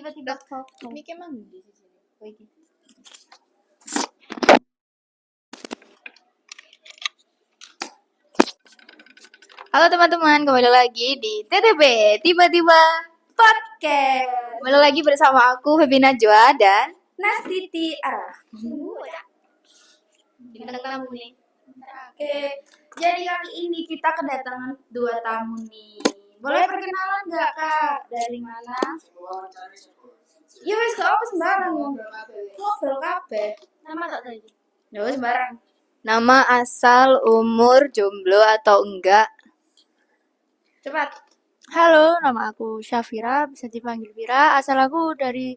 tiba-tiba ini emang di sini. Oh, iki. Halo teman-teman, kembali lagi di TTB Tiba-Tiba Podcast. Kembali lagi bersama aku Febi Najwa dan Nastiti Arah. Bintang tamu nih. Oke, jadi kali ini kita kedatangan 2 tamu nih. Boleh perkenalan nggak Kak? Dari mana? Ya wes gak apa sembarang ngobrol kabeh. Nama tak tadi. Ya wes sembarang. Nama, asal, umur, jomblo atau enggak? Cepat. Halo, nama aku Syafira, bisa dipanggil Vira. Asal aku dari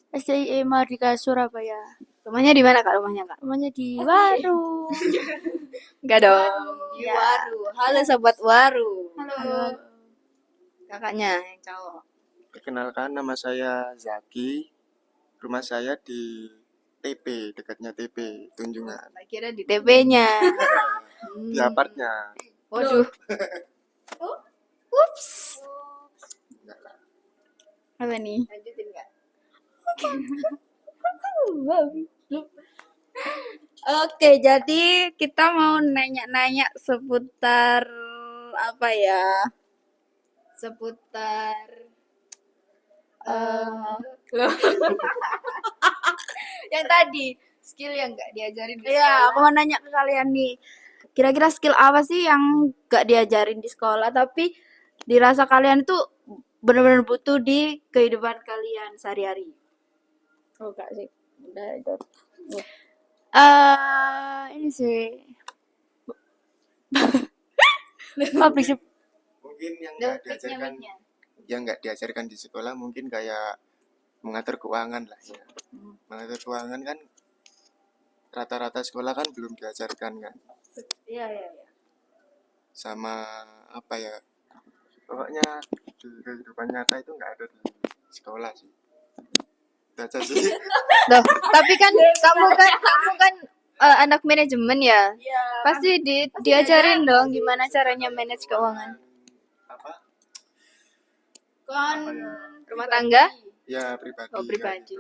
SDIE Mardika Surabaya. Rumahnya di mana Kak? Rumahnya Kak? Rumahnya di Waru. Enggak dong. Di Ya. Waru. Halo sobat Waru. Halo. Kakaknya yang cowok. Perkenalkan, nama saya Zaki. Rumah saya di TP, dekatnya TP, Tunjungan. Tak kira di TP-nya. Di apartnya. Waduh. Ups. Enggak lah. Apa nih? Lanjutin enggak? Oke, jadi kita mau nanya-nanya seputar apa ya? Seputar yang tadi skill yang nggak diajarin di Iya, aku mau nanya ke kalian nih. Kira-kira skill apa sih yang nggak diajarin di sekolah tapi dirasa kalian itu benar-benar butuh di kehidupan kalian sehari-hari? Oh, enggak sih. Udah itu. Ini sih. Public sep- Mungkin yang nggak diajarkan di sekolah mungkin kayak mengatur keuangan lah ya. Mengatur keuangan kan rata-rata sekolah kan belum diajarkan kan. Iya. Sama apa ya? Pokoknya di kehidupan nyata itu nggak ada di sekolah sih. Itu aja sih. Loh, tapi kan kamu kan anak manajemen ya. Iya. Pasti diajarin dong gimana caranya manage keuangan. Apa? Kan Apa ya? rumah tangga? Ya pribadi. Oh, pribadi.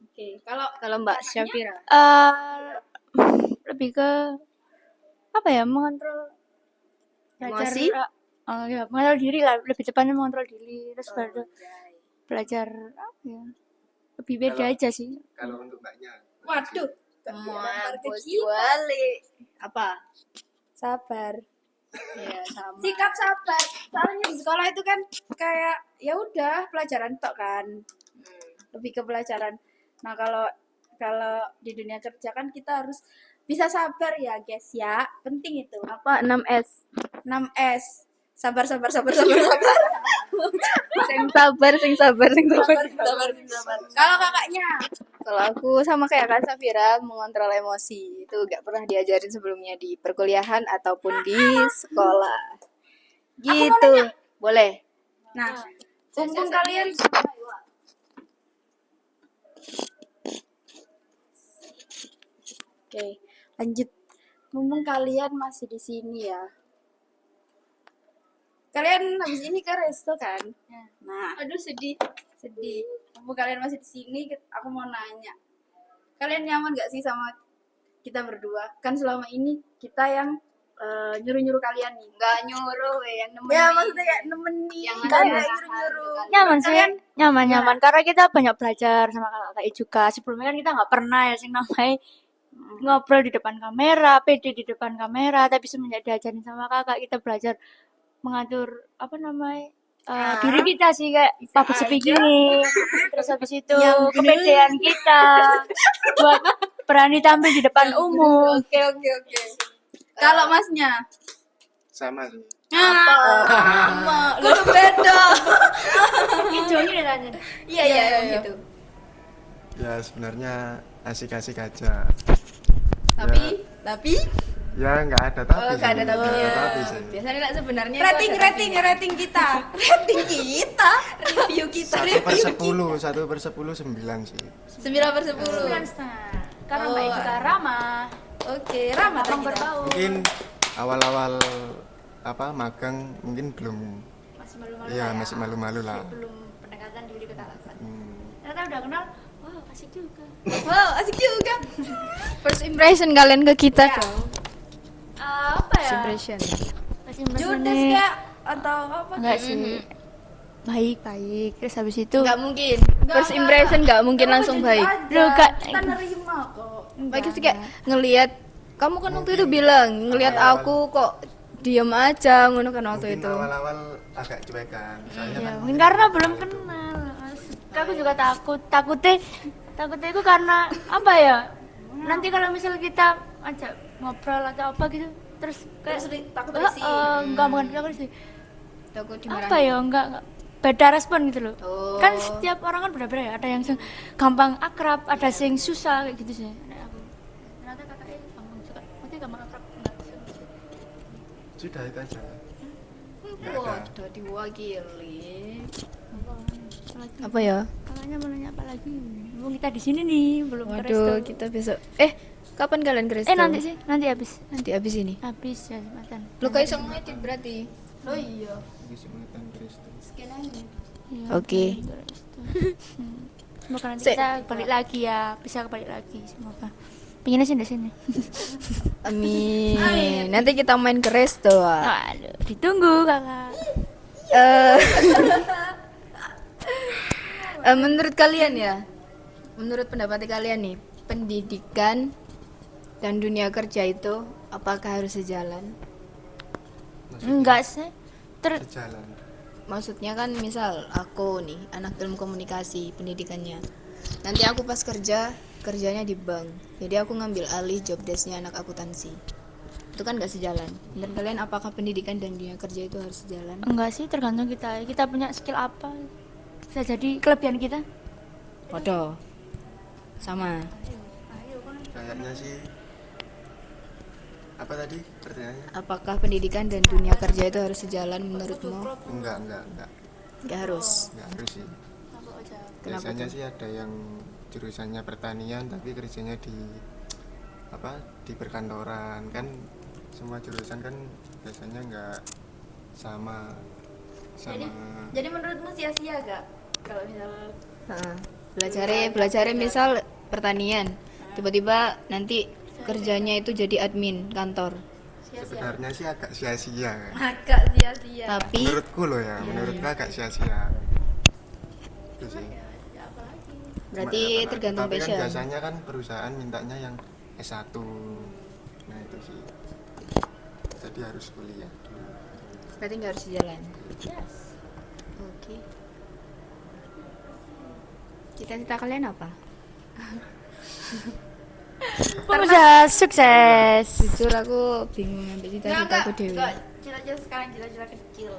Oke, kalau Mbak Syafira. Lebih ke apa ya, mengontrol Emosi? Ya, mengontrol diri lah, lebih tepatnya mengontrol diri, terus baru belajar apa ya, lebih beda Kalau- aja sih. Kalau untuk mbaknya. Waduh, mampus balik. Apa? Sabar. Ya, sama. Sikap sabar. Soalnya di sekolah itu kan kayak ya udah pelajaran tok kan, lebih ke pelajaran. Nah kalau di dunia kerja kan kita harus bisa sabar ya guys ya, penting itu. Apa 6S? 6S. Sabar. Sing sabar. Kalau kakaknya? Kalau aku sama kayak Kak Safira, mengontrol emosi. Itu gak pernah diajarin sebelumnya di perkuliahan ataupun di sekolah. Gitu. Boleh. Nah, mumpung kalian Oke, lanjut. Mumpung kalian masih di sini ya. Kalian habis ini ke resto kan? Nah, Aduh sedih. mumpung kalian masih di sini, aku mau nanya. Kalian nyaman gak sih sama kita berdua? Kan selama ini kita yang nyuruh-nyuruh kalian nih. Gak nyuruh yang nemenin. Ya, maksudnya kayak nemenin. Yang kan ada nyuruh-nyuruh. Nyaman sih, Kalian nyaman karena kita banyak belajar sama kakak juga. Sebelumnya kan kita nggak pernah ya sih namanya ngobrol di depan kamera, pede di depan kamera, tapi semenjak diajarin sama kakak kita belajar mengatur apa namanya diri kita sih, kayak public speaking, terus habis itu kepedean kita buat berani tampil di depan umum. Oke. kalau masnya Sama sih. sama lu beda. Joni udah tanya. Iya gitu. Ya sebenarnya asik-asik aja. Tapi Ya nggak ada tapi. oh, gak ada tapi ya. Tapi sih. Biasanya lah sebenarnya itu Rating ada kita. Review kita. 1/10 9 sih. 9/10. Karena Oh, Mbak juga ramah, Oke, ramah abang kita. berbau. Mungkin awal-awal magang mungkin belum. Masih malu-malu Iya lah ya. masih malu-malu lah. Belum pendekatan diri ke kita lakukan. Ternyata udah kenal, wah asik juga. Wow, asik juga. First impression kalian ke kita dong. Apa First ya? impression. First impression Judes nih. kak atau apa? Enggak sih. Baik. Terus habis itu Enggak mungkin. First impression enggak mungkin langsung baik. Loh, Kak. Kita nerima kok. Baik sih kayak ngelihat kamu kan waktu itu bilang ngelihat aku kok diam aja ngono kan waktu Mungkin itu. awal-awal agak cuekan. Soalnya ya, kan mungkin karena belum kenal. Aku juga takutnya itu karena apa ya? Nanti kalau misal kita ajak ngobrol atau apa gitu, terus kayak takut "Eh, risih." enggak bukan takut sih. Takut Apa ya? Enggak beda respon gitu loh. Oh. Kan setiap orang kan beda-beda ya. Ada yang gampang akrab, ada yang susah kayak gitu sih. Nek aku. Ternyata kakaknya gampang suka. Maksudnya gampang akrab enggak susah. sudah itu aja. Nggak Wah, ada. udah diwakili. Apalagi? Apa ya? Kakaknya mau nanya apa lagi? Mumpung kita di sini nih, belum ke resto. Waduh, kita besok. Kapan kalian ke resto? Nanti sih, nanti habis. Nanti habis ini. Habis ya, makan. Lu kayak iso ngedit berarti. Oh iya. Bisa makan Kristo. Scan aja. Iya, Oke. ke resto. Semoga nanti Sik. kita balik lagi ya, bisa balik lagi semoga. Pengennya sih di sini. Amin. Nanti kita main ke resto. Aduh, ditunggu kakak. Eh, menurut kalian ya, menurut pendapat kalian nih, pendidikan dan dunia kerja itu apakah harus sejalan? Enggak sih. Sejalan. Maksudnya kan misal aku nih anak ilmu komunikasi pendidikannya, nanti aku pas kerjanya di bank, jadi aku ngambil alih job desknya anak akuntansi, itu kan gak sejalan. Menurut kalian apakah pendidikan dan dunia kerja itu harus sejalan? Enggak sih, tergantung kita punya skill apa. Bisa jadi kelebihan kita. Waduh, sama. Kayaknya sih apa tadi pertanyaannya? Apakah pendidikan dan dunia kerja itu harus sejalan menurutmu? Enggak. Gak harus. Enggak harus sih. Biasanya sih ada yang jurusannya pertanian tapi kerjanya di perkantoran kan, semua jurusan kan biasanya enggak sama. Jadi menurutmu sia-sia gak? Kalau misalnya Belajar misal pertanian, tiba-tiba nanti kerjanya itu jadi admin kantor. Sebenarnya sih agak sia-sia. agak sia-sia. Tapi Menurutku loh ya, menurutku agak sia-sia. Itu sih. berarti tergantung Tapi passion. kan biasanya kan perusahaan mintanya yang S1. Nah itu sih. Jadi harus kuliah. Berarti nggak harus sejalan. Oke. Cita-cita kalian apa? Pengusaha sukses. Jujur aku bingung ngambil cita-cita aku dewi. Cita-cita sekarang cita-cita kecil.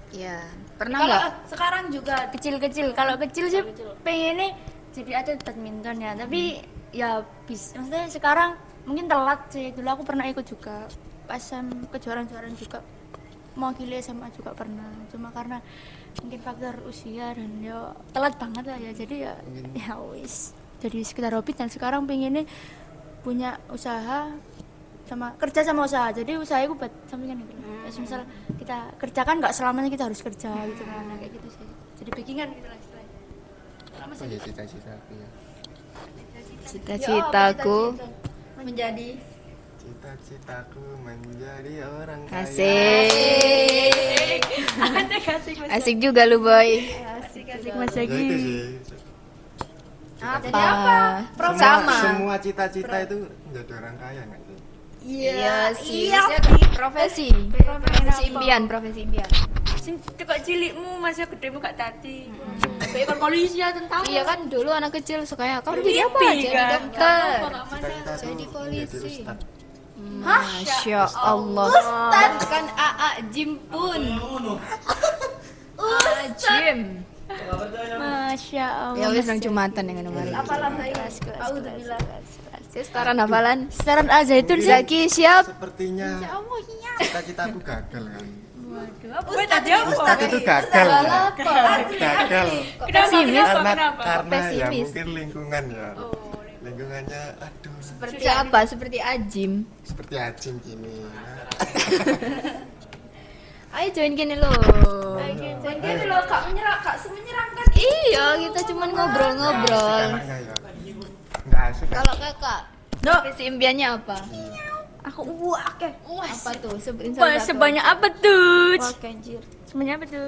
Ya, pernah Kalau nggak? sekarang juga Kecil-kecil. Kalau kecil sih pengennya jadi atlet badminton ya. Tapi ya bisa. Maksudnya sekarang mungkin telat sih. Dulu aku pernah ikut juga. Pas kejuaraan-kejuaraan juga. Mewakili SMA juga pernah. Cuma karena mungkin faktor usia dan ya telat banget lah ya. Jadi ya wis. Jadi sekitar hobi dan sekarang pengennya punya usaha kerja sama usaha. Jadi usaha itu buat sampingan gitu. Misal kita kerja kan nggak selamanya kita harus kerja gitu kan, kayak gitu sih. Jadi backingan gitu lah istilahnya. Oh ya cita-cita aku ya. Cita-citaku menjadi Cita-citaku menjadi orang kaya. asik. Asik Asik juga lu boy. Mas Ya Yogi. itu sih. Apa? Semua, Sama. semua cita-cita itu menjadi orang kaya nggak sih? Iya sih. Iya. Profesi impian, profesi impian. Sing tekok cilikmu masih gedemu gak tadi. Kayak kon polisi ya tentara. Iya kan dulu anak kecil sukanya kamu jadi apa? Jadi kan? dokter. Cita-cita Jadi tuh polisi. menjadi ustad. Masya Allah. Bukan AA Jim pun. Jim. Masya Allah. Ya wis nang Jumatan yang kemarin. apalah saya. Kelas. Sestaran hafalan. Setaran A zaitun sih. Zaki siap. Sepertinya cita-citaku gagal kan. Apa tadi apa? Ustad itu gagal. Gagal. Pesimis. Karena ya Pesimis. mungkin lingkungan ya. Lingkungannya aduh Seperti apa? Seperti Ajim. seperti Ajim gini. Ayo join gini lo. Jadi lo kak semenyeramkan Iya, kita cuman ngobrol-ngobrol. Enaknya ya nggak asik. Kalau kakak, visi impiannya apa? Aku akeh. Apa tuh? Sebutin Wah, salah satu. sebanyak apa tuh? Wah, anjir. Sebanyak apa tuh?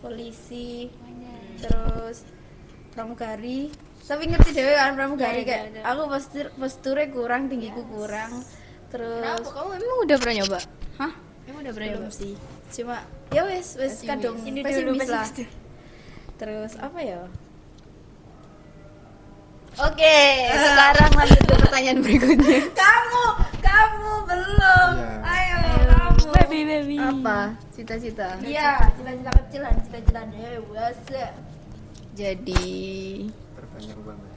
Polisi. Terus pramugari. Tapi ngerti dhewe kan pramugari kayak aku posturnya kurang, tinggiku kurang. Terus Kenapa? Kamu emang udah pernah nyoba? hah? Emang udah pernah Belum nyoba? sih. Cuma ya wes kadung Ini dulu pesimis lah. pesimis. Terus apa ya? Oke, sekarang lanjut ke pertanyaan berikutnya. Kamu belum. Iya. Ayo kamu. Baby. Apa? Cita-cita. Iya, cita-cita kecilan, cita-cita dewasa. Jadi Perbanyak uang ya.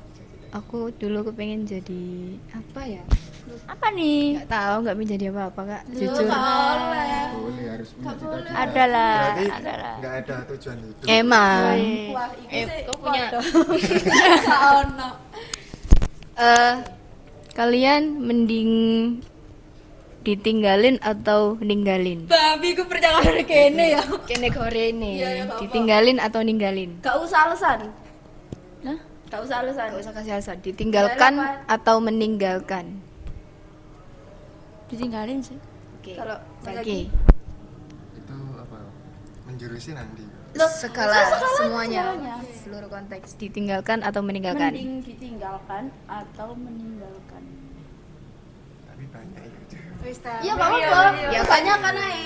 aku dulu kepengen jadi apa ya? Apa nih? Nggak tahu, nggak menjadi apa-apa kak. Jujur. Boleh harus punya cita-cita. Adalah. Berarti nggak ada tujuan hidup. Emang. Wah, iki sih kau punya. ono. Kalian mending ditinggalin atau ninggalin? Babi ku percaya kene ya. Kene korene. Iya, iya, nggak Ditinggalin atau ninggalin? Gak usah alasan. Hah? Gak usah alasan. Gak usah kasih alasan. Ditinggalkan Ninggalin atau meninggalkan? Ditinggalin sih. Oke. Kalau Oke. Itu apa? Menjurusi nanti. Skala semuanya. Seluruh konteks. Ditinggalkan atau meninggalkan? mending ditinggalkan atau meninggalkan. Tapi banyak ya. Iya, apa-apa. Ya, Banyak kan ae.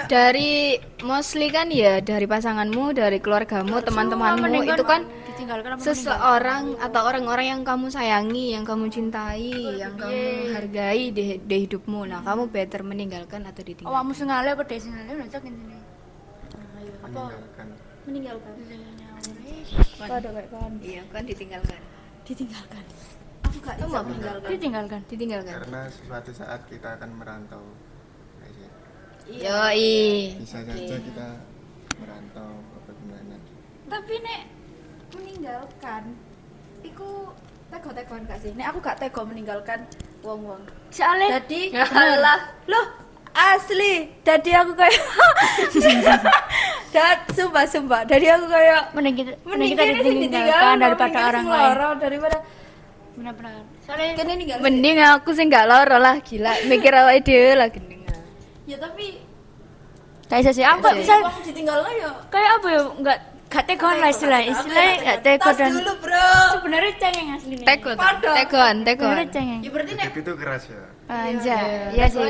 Dari mostly kan ya dari pasanganmu, dari keluargamu, teman-temanmu itu kan Ditinggalkan apa seseorang atau orang-orang yang kamu sayangi, yang kamu cintai, yang kamu hargai di hidupmu. Nah, kamu better meninggalkan atau Oh, ditinggalkan? kamu sengale apa deh sengale udah cok ini. Meninggalkan. Meninggalkan. Ada kayak kan? Iya, kan ditinggalkan. Ditinggalkan. Aku gak bisa meninggalkan. Ditinggalkan. Ditinggalkan. Karena suatu saat kita akan merantau. Kayak gitu. Yoi. Bisa saja kita merantau apa gimana. Tapi nek meninggalkan iku tega-tegoan gak sih? Nek aku gak tega meninggalkan wong-wong. Soalnya Jadi loh asli. Jadi aku kayak sumpah. Jadi aku kayak mending kita ditinggalkan daripada orang lain. Daripada Benar-benar. Soalnya kene ninggal. Mending aku sih nggak loro lah, gila. Mikir awake dhewe lah gendeng. Ya tapi kayak sih apa bisa wong ditinggal lah ya. kayak apa ya gak tegon lah istilahnya gak tego Tas dan dulu, Bro. sebenarnya cengeng aslinya. Tegon. Sebenarnya cengeng. Ya berarti nek Hidup itu keras ya. Anjay, iya sih,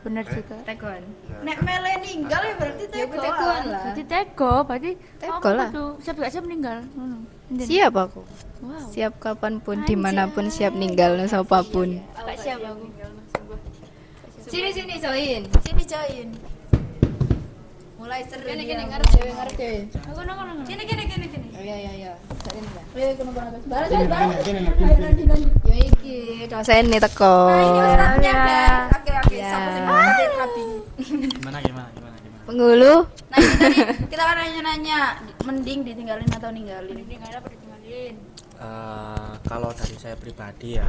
bener juga. Tegon. nek mele ninggal ya berarti tegoan lah. Berarti tego, berarti Tego lah. Siap gak siap meninggal. Siap aku. Wow. Siap kapanpun, dimanapun siap ninggal siapapun. Gak siap aku. Sini join. sini join. Mulai seru. Kene dia. ngarep dhewe. Aku nongol. Kene. Oh iya. Ayo kono kono. Bareng. Yo iki dosen nih teko. Nah, ini ustaznya ya. guys. Oke. Ya. Siapa sih tadi rapi? Gimana? Penghulu. Nah, ini tadi kita kan nanya-nanya mending ditinggalin atau ninggalin. Ditinggalin apa ditinggalin? Kalau dari saya pribadi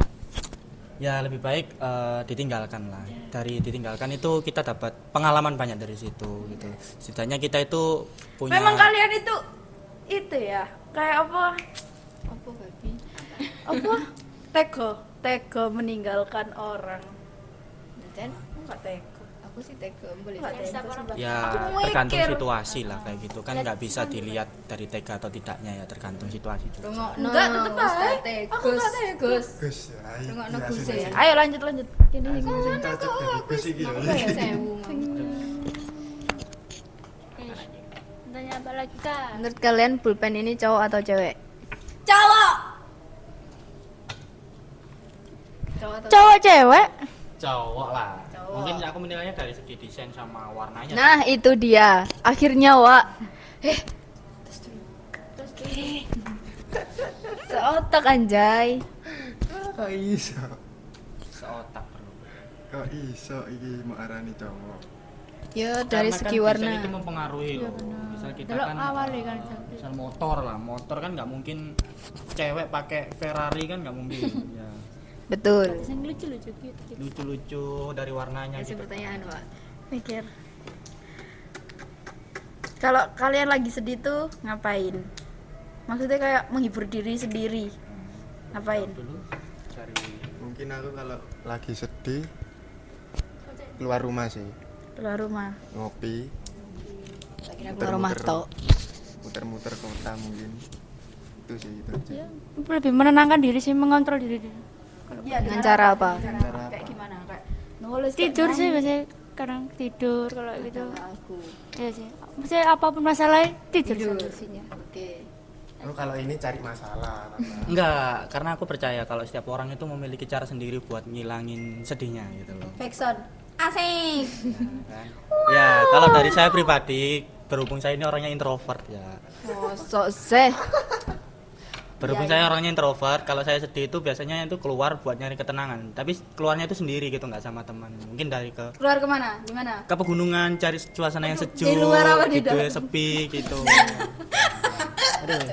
ya lebih baik ditinggalkan lah. Dari ditinggalkan itu kita dapat pengalaman banyak dari situ gitu. Setidaknya kita itu punya. Memang kalian itu ya kayak apa? Apa babi? Apa? Tega meninggalkan orang. Dan Enggak tega. aku sih tega boleh. Enggak tega. Sumpah. Ya Aku tergantung mikir. situasi lah kayak gitu kan nggak bisa dilihat dari tega atau tidaknya ya tergantung situasi juga. Enggak, tetep aja. Aku enggak tega. Gus. Gus ya. Rungokno iya, Gus sini, ya. sini. Ayo lanjut. Kini Sing cocok dari Gus iki ya. Sewu. Tanya apa lagi kak? Menurut kalian pulpen ini cowok atau cewek? Cowok. Cowok cewek? Cowok lah. Mungkin aku menilainya dari segi desain sama warnanya. Nah, itu dia. Akhirnya, Wak. Seotak anjay. Kok iso? Seotak perlu. Kok iso iki mau arani cowok? Ya dari Karena segi kan warna. desain itu mempengaruhi loh. Misal kita Delok kan awalnya kan. misal motor kan nggak mungkin cewek pakai Ferrari kan nggak mungkin. Ya. Betul. Yang lucu-lucu gitu. Lucu-lucu dari warnanya Kasih gitu. pertanyaan, Wak. Mikir. Kalau kalian lagi sedih tuh ngapain? Maksudnya kayak menghibur diri sendiri. Ngapain? Dulu cari Mungkin aku kalau lagi sedih keluar rumah sih, Keluar rumah. ngopi, Kira keluar rumah tok. muter-muter kota mungkin. Itu sih itu aja. Lebih menenangkan diri sih, mengontrol diri. Iya, Dengan cara apa? Cara Kayak apa? gimana? Kayak nulis Tidur sih biasanya, kadang tidur kalau gitu. Iya sih. Maksudnya apapun masalahnya tidur. Solusinya. Oke. Oh, kalau ini cari masalah. enggak, karena aku percaya kalau setiap orang itu memiliki cara sendiri buat ngilangin sedihnya gitu loh. Backsound. Asik. Kan? Ya, kalau dari saya pribadi, berhubung saya ini orangnya introvert ya. Oh, sok seh. Berhubung saya orangnya introvert, kalau saya sedih itu biasanya itu keluar buat nyari ketenangan. Tapi keluarnya itu sendiri gitu, nggak sama teman. Mungkin dari Keluar kemana? Gimana? ke pegunungan, cari suasana yang sejuk, di luar apa di gitu, dalam? sepi gitu. Aduh.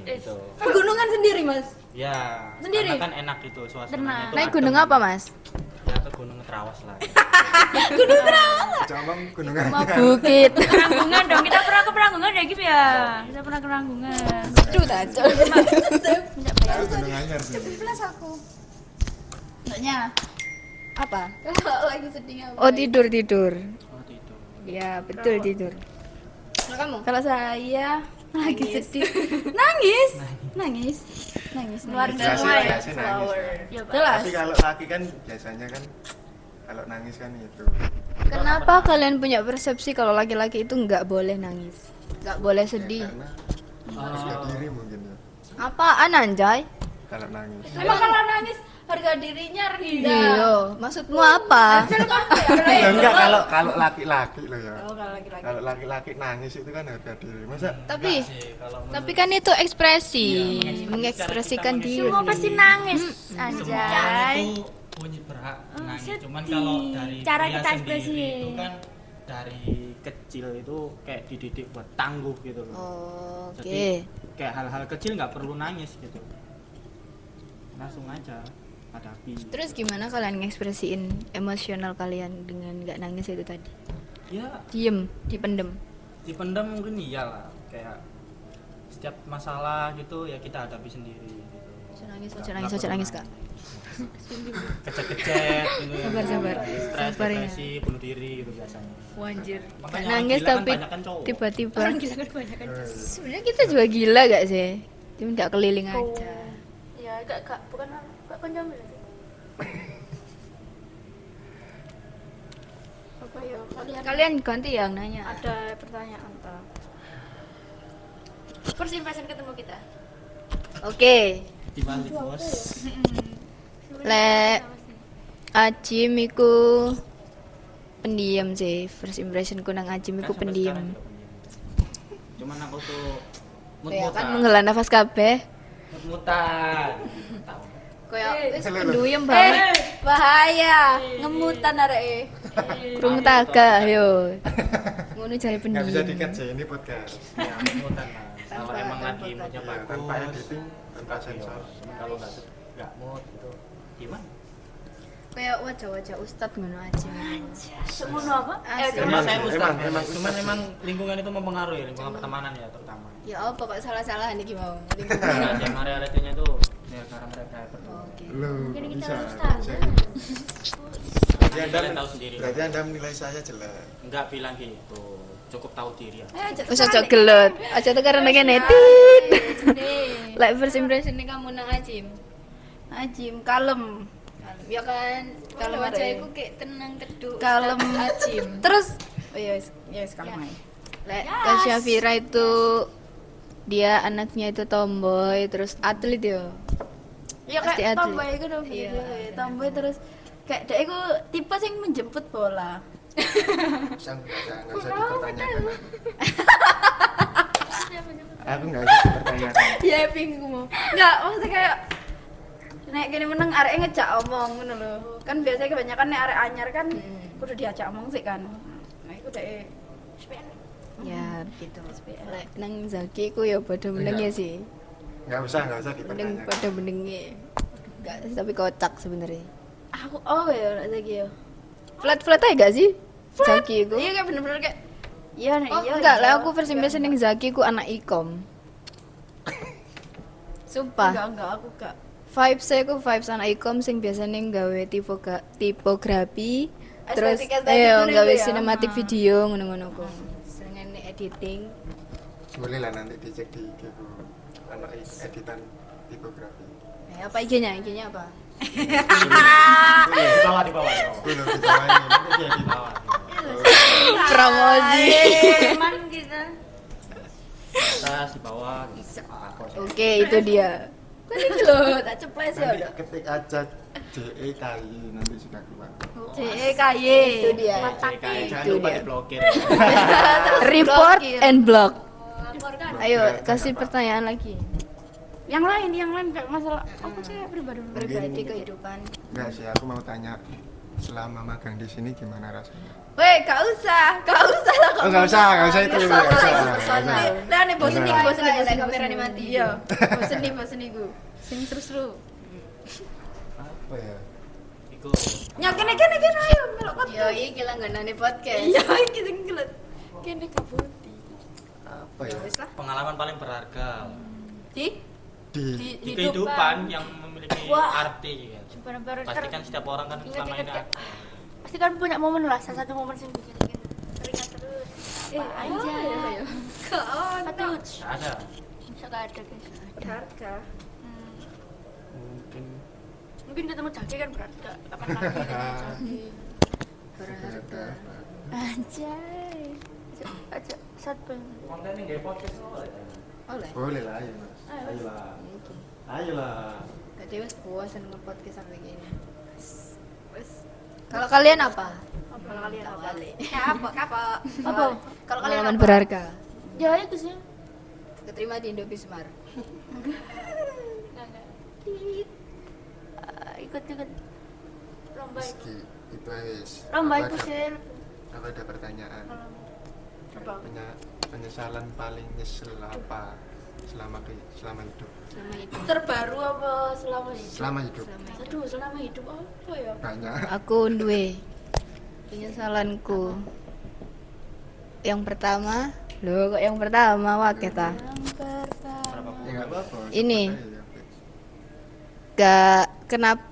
Gitu. Pegunungan sendiri, Mas. Ya, Sendiri? karena kan enak gitu suasananya itu. Naik adem. gunung apa, Mas? Ya ke Gunung Trawas lah. Cabang gunungan. Bukit. Ranggungan dong, kita pernah ke Ranggungan ya gitu ya. Kita pernah ke Ranggungan. Aduh, taco. Aku gunung anyar sih. Enggaknya. Apa? Kalau lagi sedih apa? Oh, tidur. Oh, gitu. Ya, betul tidur. Nah, kamu? Kalau saya lagi sedih. Nangis. Keluar Biasa- semua ya. biasa nangis. Ya, jelas. Tapi kalau laki kan biasanya kan kalau nangis kan itu. Kenapa kalian punya persepsi kalau laki-laki itu nggak boleh nangis? Nggak boleh sedih? Karena harga diri mungkin ya Apaan anjay? kalau nangis. Emang kalau nangis harga dirinya rendah. Iya, maksudmu apa? Ya enggak kalau laki-laki loh ya. Oh, kalau laki-laki. Kalau laki-laki nangis itu kan harga diri. Masa Tapi Sih, kalau tapi kan itu ekspresi, mengekspresikan diri. Semua pasti nangis, semua anjay. orang itu punya berhak nangis. Cuman kalau dari Cara pria kita sendiri ekspresi. itu kan dari kecil itu kayak dididik buat tangguh gitu loh. Oh, Jadi oke. kayak hal-hal kecil nggak perlu nangis gitu. Langsung aja hadapi. Terus gimana kalian ngekspresiin emosional kalian dengan nggak nangis itu tadi? Ya Diem, dipendem. dipendam mungkin iyalah, kayak setiap masalah gitu ya kita hadapi sendiri gitu. Ojo nangis kak. Kecet-kecet gitu. Sabar. Stres, Sabar ya. depresi, bunuh diri gitu biasanya. Wanjir. Makanya Nangis orang gila kan tapi banyakan cowok. tiba-tiba. Sebenarnya kita juga gila gak sih? Cuma nggak keliling aja. Ya, enggak bukan konjamil. Apa ya? Kalian ganti yang nanya. Ada pertanyaan toh. First impression ketemu kita. Oke. Dibalik bos. Le Ajim iku pendiam sih. First impressionku nang Ajim iku Kan sampai pendiam. sekarang juga pendiam. Cuman aku tuh Ya kan mut-mutan. menghela nafas kabeh. Mut-mutan. Tahu. Kayak wis Halo. penduyem banget. Bahaya. Ngemutan areke. Kurung taga yo. Ngono jare Nggak bisa pendiam. dikat sih ini podcast. Ya mut-mutan lah. Kalau emang lagi moodnya Ya, bagus. tanpa editing, tanpa sensor. Cuman kalau nggak mood gitu gimana? Kayak wajah-wajah ustad ngono Ajim. Semono apa? Asli. Karena Emang saya sih, ustaz, emang cuman ustaz emang lingkungan itu mempengaruhi lingkungan pertemanan ya terutama. Ya apa kok salah-salah nih mau. Nah, SMA realitinya tuh ya karena mereka berdua. Loh, Mungkin kita bisa. harus tahu. bisa gitu. Berarti anda, Kalian tahu sendiri. berarti anda menilai saya jelek. Enggak bilang gitu, cukup tahu diri ya. Wis aja gelut. Aja tuh karena ngene tit. Like first impression nih kamu nang Ajim. Ajim kalem. Ya kan, kalau Kalem, wajahku Re. kayak tenang teduh. Kalem. Ajim. Terus oh ya wis kalem ae. Lek Tasya Fira itu dia anaknya itu tomboy terus atlet yo. Ya Pasti kayak atlet. tomboy iku dong. Iya, Tomboy terus kayak dia iku tipe sing menjemput bola. Nggak usah dipertanyakan. Aku nggak usah dipertanyakan. Ya bingung mau. Enggak, maksudnya kayak nek gini meneng arek ngejak omong ngono lho. Kan biasanya kebanyakan nek arek anyar kan kudu diajak omong sih kan. Nah, iku dek Ya gitu. Lek nang Zaki ku ya padha meneng ya sih. Nggak usah Meneng dipertanyakan. padha menenge. Enggak tapi kocak sebenarnya. aku ya nek lagi ya. Flat aja gak sih? Zaki itu. Iya kayak bener-bener kayak Iya nih, Oh, iya. enggak lah, aku versi biasa ning Zaki ku anak ikom. Sumpah. Enggak, aku enggak. Vibes saya ku vibes anak ikom sing biasanya gawe tipografi, terus Estetik-estetik gawe ngono ya. sinematik video ngono-ngono ku. Seneng editing. Boleh lah nanti dicek di IG ku. Anak editan tipografi. Apa IG-nya? IG-nya apa? Di bawah, di bawah. Belum dibawain, nanti dia di bawah. Promosi. Teman kita. Atas di bawah. Oke, itu dia. Kan ini loh, tak ceples ya. Nanti ketik aja JEKI nanti sudah keluar. JEKY. Itu dia. Jangan Itu lupa dia. diblokir. Report and block. Laporkan. Ayo, kasih pertanyaan lagi. Yang lain kayak masalah apa sih pribadi. Pribadi kehidupan. Enggak sih, aku mau tanya selama magang di sini gimana rasanya? Weh, gak usah lah. Oh, enggak usah itu. Enggak usah. Lah nih bosen nih, kamera nih mati. Iya. Bosen nih gue. Sing seru-seru. Apa ya? Iku Ya kene ayo melok kot. Yo, iki langganane podcast. Iya, iki sing gelet. Kene kabuti. Apa ya? Wis lah. pengalaman paling berharga Di Di di kehidupan yang memiliki Wah. arti ya. Bener-bener Pastikan setiap orang kan selama ini ingat-ingat pasti kan punya momen lah, salah satu momen yang bikin teringat terus. Apa aja? Aduh, nggak ada. bisa gak ada guys. harga. Mungkin Mungkin ketemu Jaki kan berharga. Kapan lagi ketemu Jaki? Berharga. Anjay. Aja saat konten ini nggak podcast boleh. Oleh. boleh lah, ayo Mas. Ayolah. Ayolah. Berarti wes puas sama podcast sampai gini. Kalau kalian apa? Kalau kalian apa? Kapok. Apa? Kalau kalian Pengalaman apa? berharga. Ya itu sih. Keterima di Indobismar. Ikut lomba itu. Meski itu wis. Lomba Aku itu ada- sih. Aku ada pertanyaan. Apa? Penyesalan paling nyesel apa selama hidup? Terbaru apa selama hidup? Selama hidup Aduh, selama hidup apa ya? banyak. Aku duwe penyesalanku. Yang pertama, loh kok yang pertama wah kita. Ya enggak apa-apa. Ini. sebut aja. Gak kenapa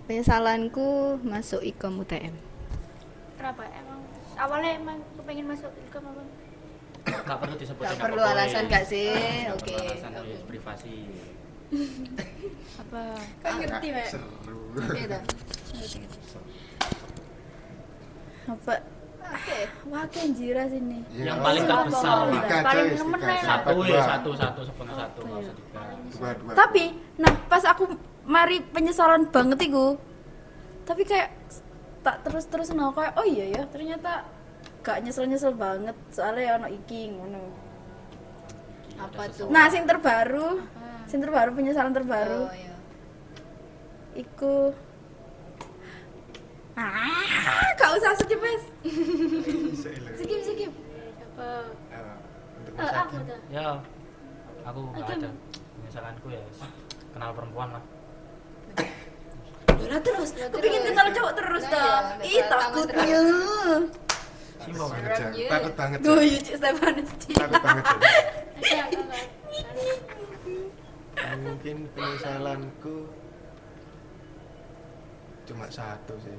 penyesalanku masuk Ikom UTM. Kenapa? Emang awalnya emang kepengen masuk ilkom apa? Nggak perlu disebutin. Gak perlu alasan gak sih? Nggak Oke. perlu alasan ya, privasi. Apa? Kan ngerti, Mek. Seru. Gitu. Apa? Wah, kenjira sini. Ya, Yang paling apa-apa. terbesar lah. Tiga aja, Paling wis, nemen tiga. lah. Satu Dua. ya, satu sepenuh satu nggak usah tiga. Dua. Tapi, nah pas aku mari penyesalan banget iku. Tapi kayak tak terus kayak oh iya ya, ternyata gak nyesel banget soalnya ya ono iki ngono. Apa tuh? Nah, sing terbaru penyesalan terbaru Oh, iya. iku gak usah skip wes. Skip. Apa? Untuk Aku Mas tuh. Ya, aku nggak ada. Penyesalanku ya kenal perempuan lah. Lah terus, kepingin kenal cowok terus Nah, dah. iya, Ih, pertama takutnya. Simpel kan? Aja. Serem, Takut banget. Duh, Cak. iya Cik Stefanus. Takut banget. Cak. Ada Mungkin penyesalanku cuma satu sih,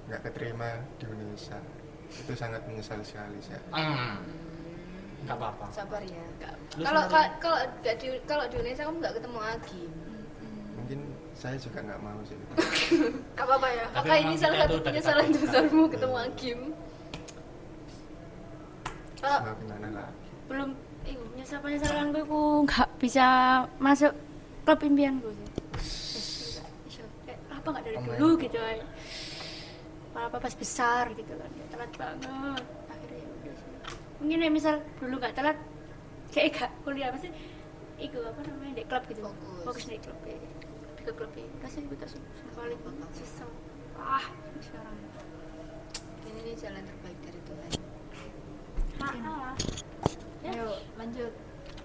nggak keterima di Indonesia. Itu sangat menyesal sekali saya. Nggak apa-apa. Sabar ya. Lu Kalau sebenarnya- kalau di Indonesia kamu nggak ketemu Agim. Mungkin saya juga nggak mau sih. Gak apa-apa ya. Tapi Apakah ini memang salah kita satu tuh udah penyesalan ditakdirkan. besarmu ketemu Agim? Kalau Mau gimana lagi? belum penyesalan gue nggak bisa masuk klub impianku sih. Kayak apa nggak dari dulu gitu ay. Apa pas besar gitu kan, ya, telat banget. Akhirnya ya udah sih. Mungkin ya misal dulu nggak telat, kayak gak kuliah pasti iku apa namanya di klub gitu. Fokus di klub ya. Ke klub ya. Kasih paling susah. Sekarang. Ini jalan terbaik dari Tuhan. Maaf. Ya. Ayo lanjut.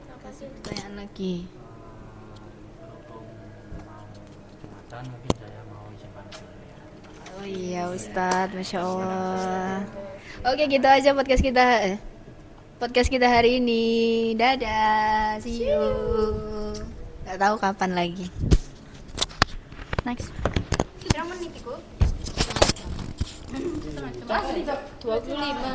Apa Kasih sih? pertanyaan lagi. Berhubung mau Jumatan mungkin saya mau simpan dulu ya. Oh iya Ustadz, Masya Allah. Oke, gitu aja podcast kita hari ini. Dadah, see you. Gak tahu kapan lagi. Next. Berapa menit itu? 25.